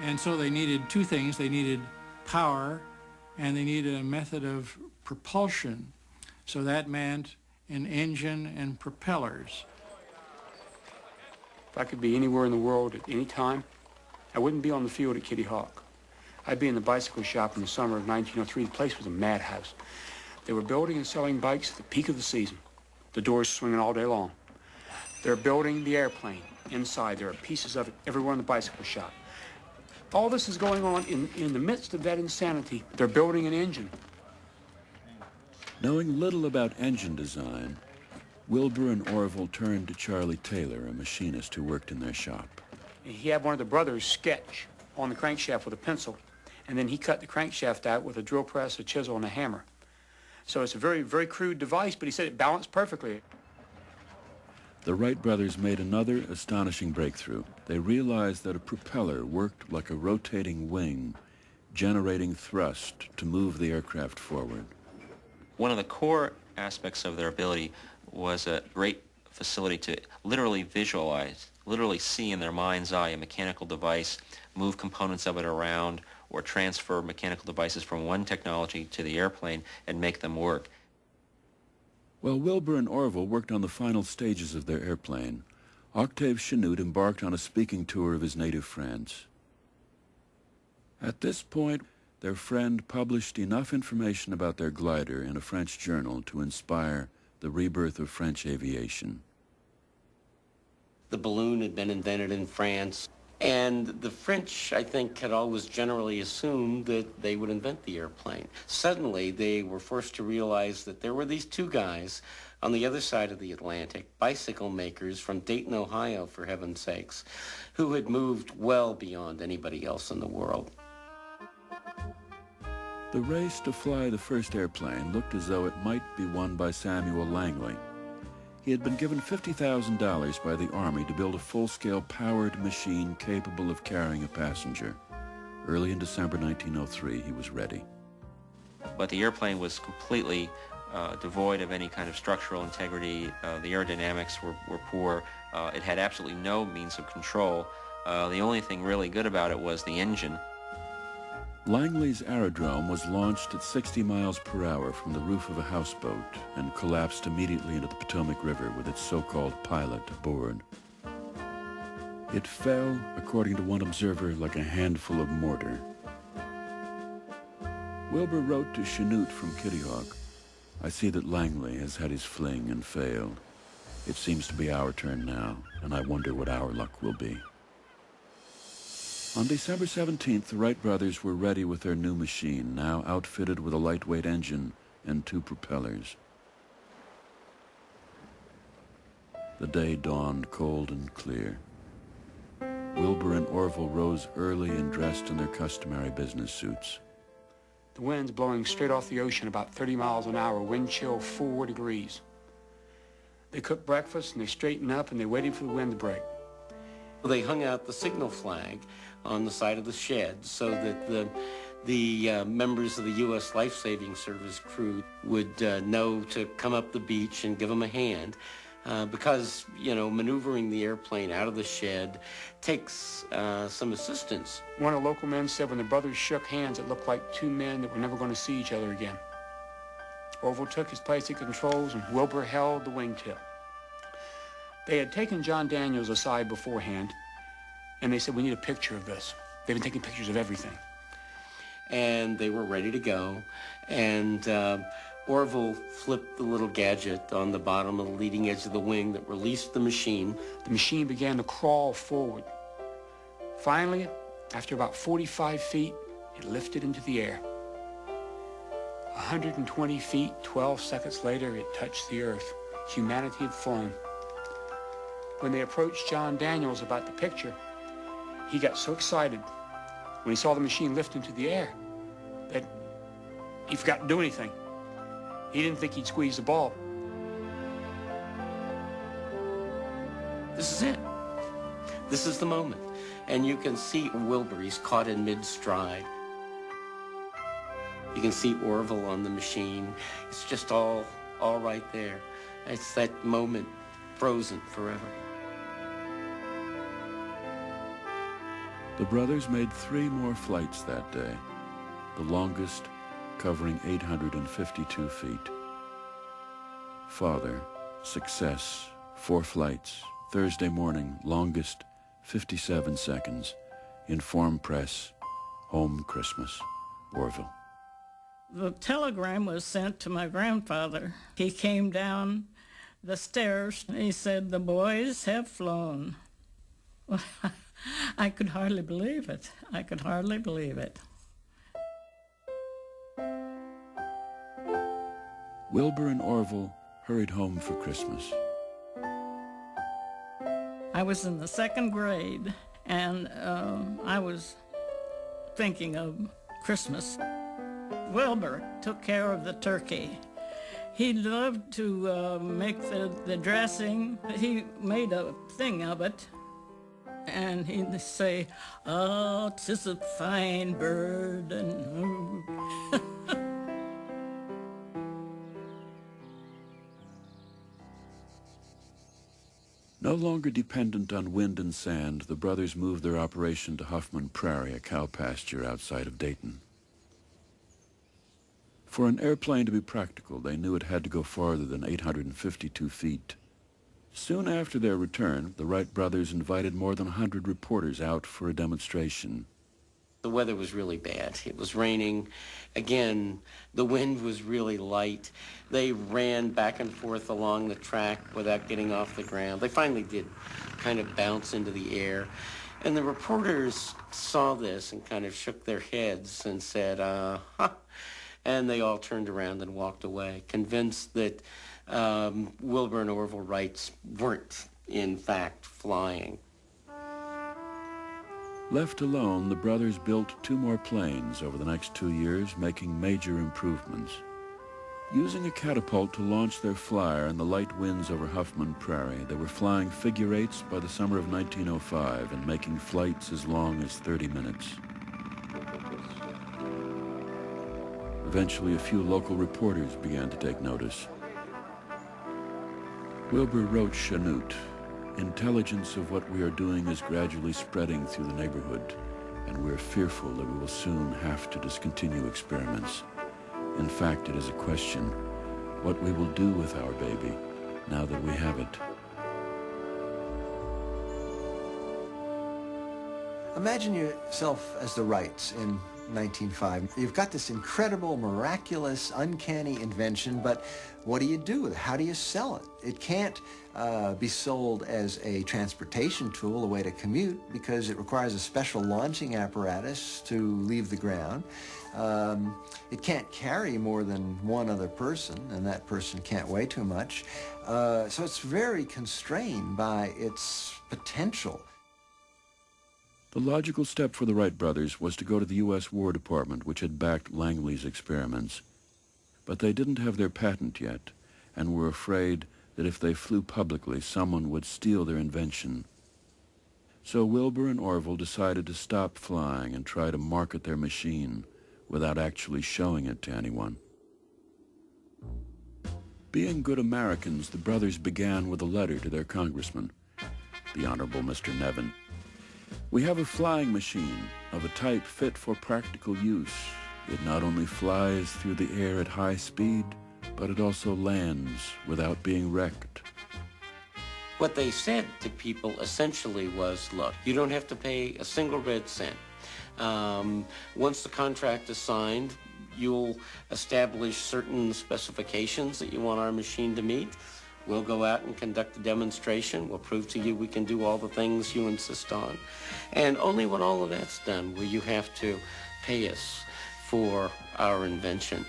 And so they needed two things. They needed power, and they needed a method of propulsion. So that meant an engine and propellers. If I could be anywhere in the world at any time, I wouldn't be on the field at Kitty Hawk. I'd be in the bicycle shop in the summer of 1903. The place was a madhouse. They were building and selling bikes at the peak of the season. The doors swinging all day long. They're building the airplane. Inside, there are pieces of it everywhere in the bicycle shop. All this is going on in the midst of that insanity. They're building an engine. Knowing little about engine design, Wilbur and Orville turned to Charlie Taylor, a machinist who worked in their shop. He had one of the brothers sketch on the crankshaft with a pencil, and then he cut the crankshaft out with a drill press, a chisel, and a hammer. So it's a very, very crude device, but he said it balanced perfectly. The Wright brothers made another astonishing breakthrough. They realized that a propeller worked like a rotating wing, generating thrust to move the aircraft forward. One of the core aspects of their ability was a great facility to literally visualize, literally see in their mind's eye a mechanical device, move components of it around, or transfer mechanical devices from one technology to the airplane and make them work. While Wilbur and Orville worked on the final stages of their airplane, Octave Chanute embarked on a speaking tour of his native France. At this point, their friend published enough information about their glider in a French journal to inspire the rebirth of French aviation. The balloon had been invented in France, and the French, I think, had always generally assumed that they would invent the airplane. Suddenly, they were forced to realize that there were these two guys on the other side of the Atlantic, bicycle makers from Dayton, Ohio, for heaven's sakes, who had moved well beyond anybody else in the world. The race to fly the first airplane looked as though it might be won by Samuel Langley. He had been given $50,000 by the Army to build a full-scale powered machine capable of carrying a passenger. Early in December 1903, he was ready. But the airplane was completely devoid of any kind of structural integrity. The aerodynamics were poor. It had absolutely no means of control. The only thing really good about it was the engine. Langley's aerodrome was launched at 60 miles per hour from the roof of a houseboat and collapsed immediately into the Potomac River with its so-called pilot aboard. It fell, according to one observer, like a handful of mortar. Wilbur wrote to Chanute from Kitty Hawk, "I see that Langley has had his fling and failed. It seems to be our turn now, and I wonder what our luck will be." On December 17th, the Wright brothers were ready with their new machine, now outfitted with a lightweight engine and two propellers. The day dawned cold and clear. Wilbur and Orville rose early and dressed in their customary business suits. The wind's blowing straight off the ocean about 30 miles an hour, wind chill 4 degrees. They cooked breakfast and they straightened up and they waited for the wind to break. They hung out the signal flag on the side of the shed so that the members of the U.S. Life-Saving Service crew would know to come up the beach and give them a hand. Because, you know, maneuvering the airplane out of the shed takes some assistance. One of the local men said when the brothers shook hands, it looked like two men that were never going to see each other again. Orville took his place at controls and Wilbur held the wingtip. They had taken John Daniels aside beforehand, and they said, "We need a picture of this." They've been taking pictures of everything. And they were ready to go, and Orville flipped the little gadget on the bottom of the leading edge of the wing that released the machine. The machine began to crawl forward. Finally, after about 45 feet, it lifted into the air. 120 feet, 12 seconds later, it touched the earth. Humanity had flown. When they approached John Daniels about the picture, he got so excited when he saw the machine lift into the air that he forgot to do anything. He didn't think he'd squeeze the ball. This is it. This is the moment. And you can see Wilbur, he's caught in mid-stride. You can see Orville on the machine. It's just all right there. It's that moment frozen forever. The brothers made 3 more flights that day, the longest covering 852 feet. Father, success, 4 flights, Thursday morning, longest 57 seconds. Inform press, home Christmas, Orville. The telegram was sent to my grandfather. He came down the stairs and he said, "The boys have flown." Well, I could hardly believe it. I could hardly believe it. Wilbur and Orville hurried home for Christmas. I was in the 2nd grade, and I was thinking of Christmas. Wilbur took care of the turkey. He loved to make the dressing. He made a thing of it, and he'd say, "Oh, 'tis a fine bird," and No longer dependent on wind and sand, the brothers moved their operation to Huffman Prairie, a cow pasture outside of Dayton. For an airplane to be practical, they knew it had to go farther than 852 feet. Soon after their return, the Wright brothers invited more than 100 reporters out for a demonstration. The weather was really bad. It was raining. Again, the wind was really light. They ran back and forth along the track without getting off the ground. They finally did kind of bounce into the air. And the reporters saw this and kind of shook their heads and said, huh. And they all turned around and walked away, convinced that Wilbur and Orville Wrights weren't, in fact, flying. Left alone, the brothers built 2 more planes over the next 2 years, making major improvements. Using a catapult to launch their flyer in the light winds over Huffman Prairie, they were flying figure-8s by the summer of 1905 and making flights as long as 30 minutes. Eventually, a few local reporters began to take notice. Wilbur wrote Chanute, "Intelligence of what we are doing is gradually spreading through the neighborhood, and we are fearful that we will soon have to discontinue experiments. In fact, it is a question what we will do with our baby now that we have it." Imagine yourself as the Wrights in 1905. You've got this incredible, miraculous, uncanny invention, but what do you do with it? How do you sell it? It can't be sold as a transportation tool, a way to commute, because it requires a special launching apparatus to leave the ground. It can't carry more than one other person, and that person can't weigh too much. So it's very constrained by its potential. The logical step for the Wright brothers was to go to the U.S. War Department, which had backed Langley's experiments. But they didn't have their patent yet, and were afraid that if they flew publicly, someone would steal their invention. So Wilbur and Orville decided to stop flying and try to market their machine without actually showing it to anyone. Being good Americans, the brothers began with a letter to their congressman, the Honorable Mr. Nevin. "We have a flying machine of a type fit for practical use. It not only flies through the air at high speed, but it also lands without being wrecked." What they said to people essentially was, look, you don't have to pay a single red cent. Once the contract is signed, you'll establish certain specifications that you want our machine to meet. We'll go out and conduct a demonstration. We'll prove to you we can do all the things you insist on. And only when all of that's done will you have to pay us for our invention.